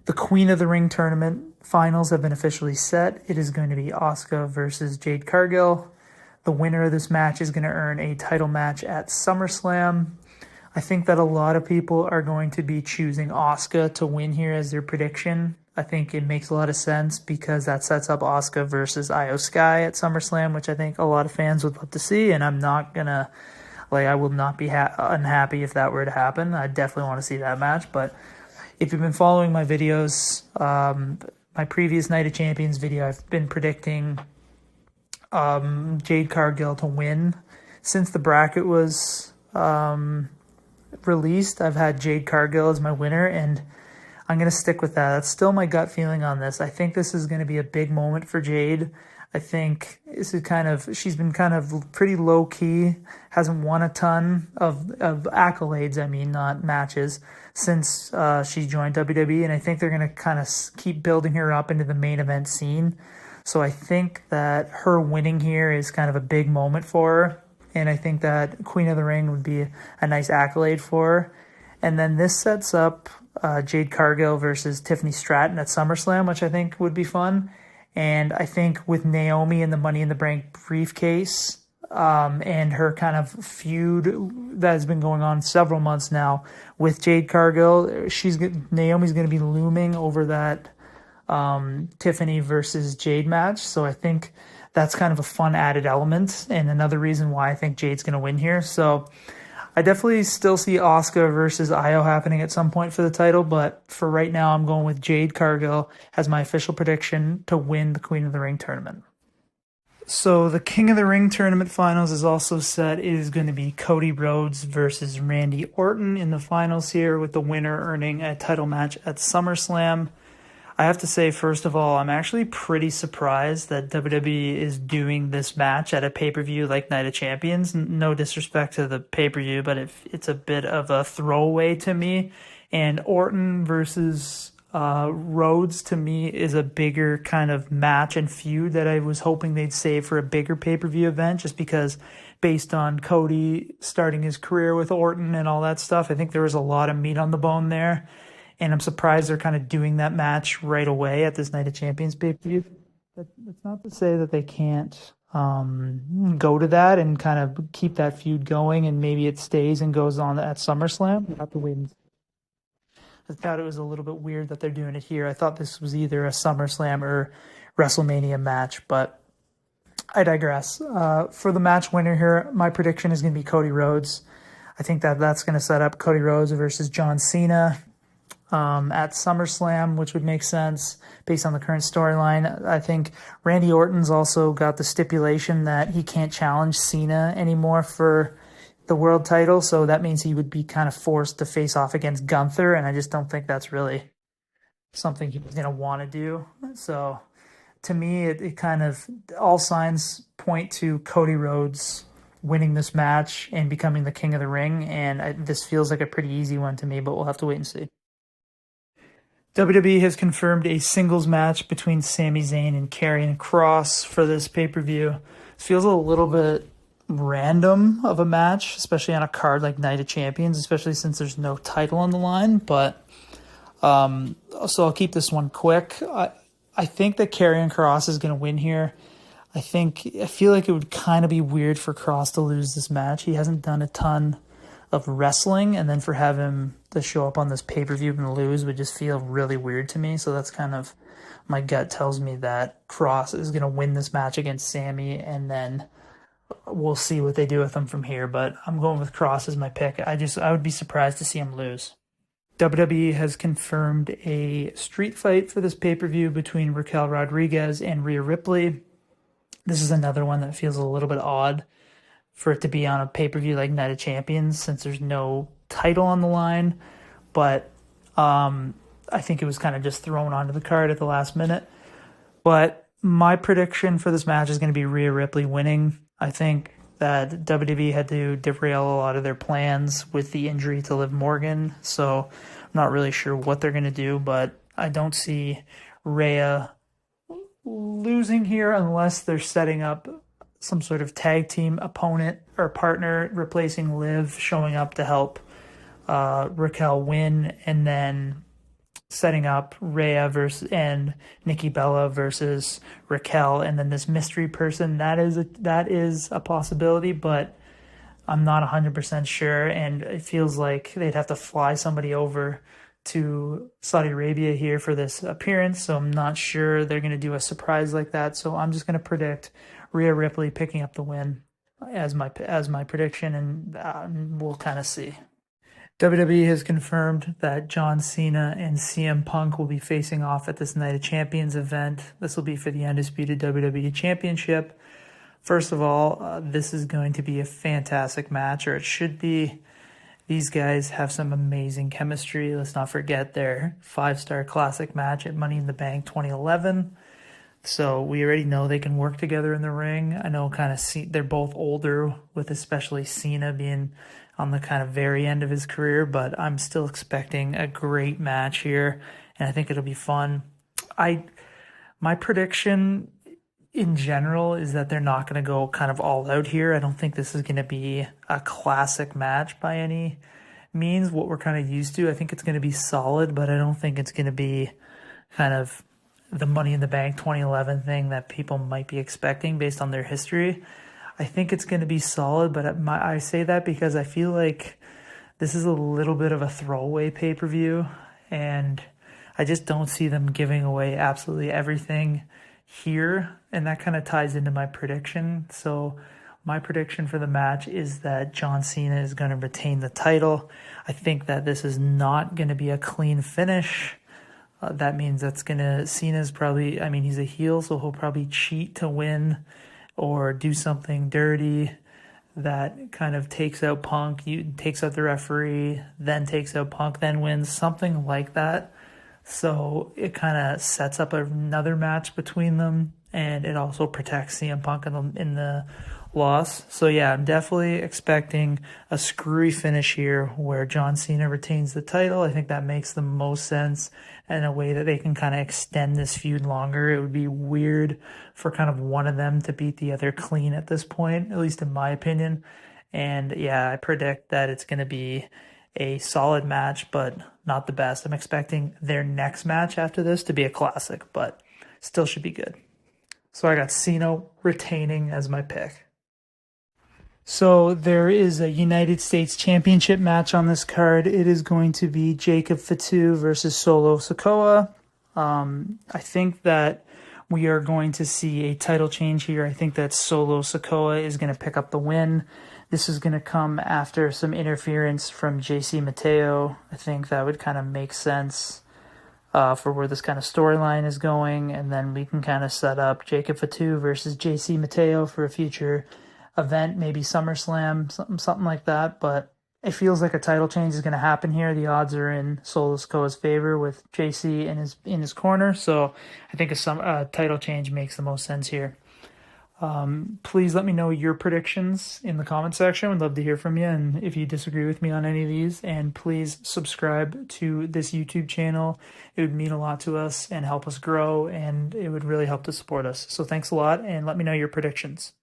The Queen of the Ring tournament finals have been officially set. It is going to be Asuka versus Jade Cargill. The winner of this match is going to earn a title match at SummerSlam. I think that a lot of people are going to be choosing Asuka to win here as their prediction. I think it makes a lot of sense because that sets up Asuka versus Io Sky at SummerSlam, which I think a lot of fans would love to see, and I'm not gonna, I will not be unhappy if that were to happen. I definitely want to see that match, but if you've been following my videos, my previous Night of Champions video, I've been predicting Jade Cargill to win. Since the bracket was released, I've had Jade Cargill as my winner, and I'm going to stick with that. That's still my gut feeling on this. I think this is going to be a big moment for Jade. I think this is she's been kind of pretty low key, hasn't won a ton of accolades, I mean, not matches, since she joined WWE, and I think they're going to kind of keep building her up into the main event scene. So I think that her winning here is kind of a big moment for her, and I think that Queen of the Ring would be a nice accolade for her. And then this sets up Jade Cargill versus Tiffany Stratton at SummerSlam, which I think would be fun. And I think with Naomi and the Money in the Bank briefcase and her kind of feud that has been going on several months now with Jade Cargill, Naomi's going to be looming over that Tiffany versus Jade match. So I think that's kind of a fun added element and another reason why I think Jade's going to win here. So I definitely still see Asuka versus Io happening at some point for the title, but for right now, I'm going with Jade Cargill as my official prediction to win the Queen of the Ring tournament. So the King of the Ring tournament finals is also set. It is going to be Cody Rhodes versus Randy Orton in the finals here, with the winner earning a title match at SummerSlam. I have to say, first of all, I'm actually pretty surprised that WWE is doing this match at a pay-per-view like Night of Champions. No disrespect to the pay-per-view, but it's a bit of a throwaway to me. And Orton versus Rhodes, to me, is a bigger kind of match and feud that I was hoping they'd save for a bigger pay-per-view event, just because based on Cody starting his career with Orton and all that stuff, I think there was a lot of meat on the bone there. And I'm surprised they're kind of doing that match right away at this Night of Champions pay-per-view. That's not to say that they can't go to that and kind of keep that feud going, and maybe it stays and goes on at SummerSlam. We'll have to wait and see. I thought it was a little bit weird that they're doing it here. I thought this was either a SummerSlam or WrestleMania match, but I digress. For the match winner here, my prediction is going to be Cody Rhodes. I think that's going to set up Cody Rhodes versus John Cena at SummerSlam, which would make sense based on the current storyline. I think Randy Orton's also got the stipulation that he can't challenge Cena anymore for the world title, so that means he would be kind of forced to face off against Gunther, and I just don't think that's really something he was going to want to do. So to me, it kind of, all signs point to Cody Rhodes winning this match and becoming the King of the Ring, and this feels like a pretty easy one to me, but we'll have to wait and see. WWE has confirmed a singles match between Sami Zayn and Karrion Kross for this pay-per-view. It feels a little bit random of a match, especially on a card like Night of Champions, especially since there's no title on the line. But so I'll keep this one quick. I think that Karrion Kross is going to win here. I feel like it would kind of be weird for Kross to lose this match. He hasn't done a ton of wrestling, and then for have him to show up on this pay-per-view and lose would just feel really weird to me. So that's kind of, my gut tells me that Kross is going to win this match against Sami, and then we'll see what they do with him from here. But I'm going with Kross as my pick. I would be surprised to see him lose. WWE has confirmed a street fight for this pay-per-view between Raquel Rodriguez and Rhea Ripley. This is another one that feels a little bit odd for it to be on a pay-per-view like Night of Champions, since there's no title on the line. But I think it was kind of just thrown onto the card at the last minute. But my prediction for this match is going to be Rhea Ripley winning. I think that WWE had to derail a lot of their plans with the injury to Liv Morgan, so I'm not really sure what they're going to do, but I don't see Rhea losing here unless they're setting up some sort of tag team opponent or partner replacing Liv, showing up to help Raquel win, and then setting up Rhea and Nikki Bella versus Raquel, and then this mystery person, that is a possibility, but I'm not 100% sure, and it feels like they'd have to fly somebody over to Saudi Arabia here for this appearance, so I'm not sure they're going to do a surprise like that. So I'm just going to predict Rhea Ripley picking up the win as my prediction, and we'll kind of see. WWE has confirmed that John Cena and CM Punk will be facing off at this Night of Champions event. This will be for the Undisputed WWE Championship. First of all, this is going to be a fantastic match, or it should be. These guys have some amazing chemistry. Let's not forget their 5-star classic match at Money in the Bank 2011. So we already know they can work together in the ring. I know they're both older, with especially Cena being on the kind of very end of his career, but I'm still expecting a great match here, and I think it'll be fun. My prediction in general is that they're not going to go kind of all out here. I don't think this is going to be a classic match by any means, what we're kind of used to. I think it's going to be solid, but I don't think it's going to be kind of the Money in the Bank 2011 thing that people might be expecting based on their history. I think it's going to be solid, but I say that because I feel like this is a little bit of a throwaway pay-per-view, and I just don't see them giving away absolutely everything here, and that kind of ties into my prediction. So my prediction for the match is that John Cena is going to retain the title. I think that this is not going to be a clean finish. That means Cena's probably, he's a heel, so he'll probably cheat to win or do something dirty that kind of takes out Punk, takes out the referee, then takes out Punk, then wins, something like that. So it kind of sets up another match between them, and it also protects CM Punk in the loss. So yeah, I'm definitely expecting a screwy finish here where John Cena retains the title. I think that makes the most sense, in a way that they can kind of extend this feud longer. It would be weird for kind of one of them to beat the other clean at this point, at least in my opinion. And yeah, I predict that it's going to be a solid match, but not the best. I'm expecting their next match after this to be a classic, but still should be good. So I got Cena retaining as my pick. So there is a United States Championship match on this card. It is going to be Jacob Fatu versus Solo Sikoa. I think that we are going to see a title change here. I think that Solo Sikoa is going to pick up the win. This is going to come after some interference from JC Mateo. I think that would kind of make sense for where this kind of storyline is going. And then we can kind of set up Jacob Fatu versus JC Mateo for a future event, maybe SummerSlam, something like that. But it feels like a title change is going to happen here. The odds are in Solo Sikoa's favor with JC in his corner. So I think a title change makes the most sense here. Please let me know your predictions in the comment section. We'd love to hear from you, and if you disagree with me on any of these. And please subscribe to this YouTube channel. It would mean a lot to us and help us grow, and it would really help to support us. So thanks a lot, and let me know your predictions.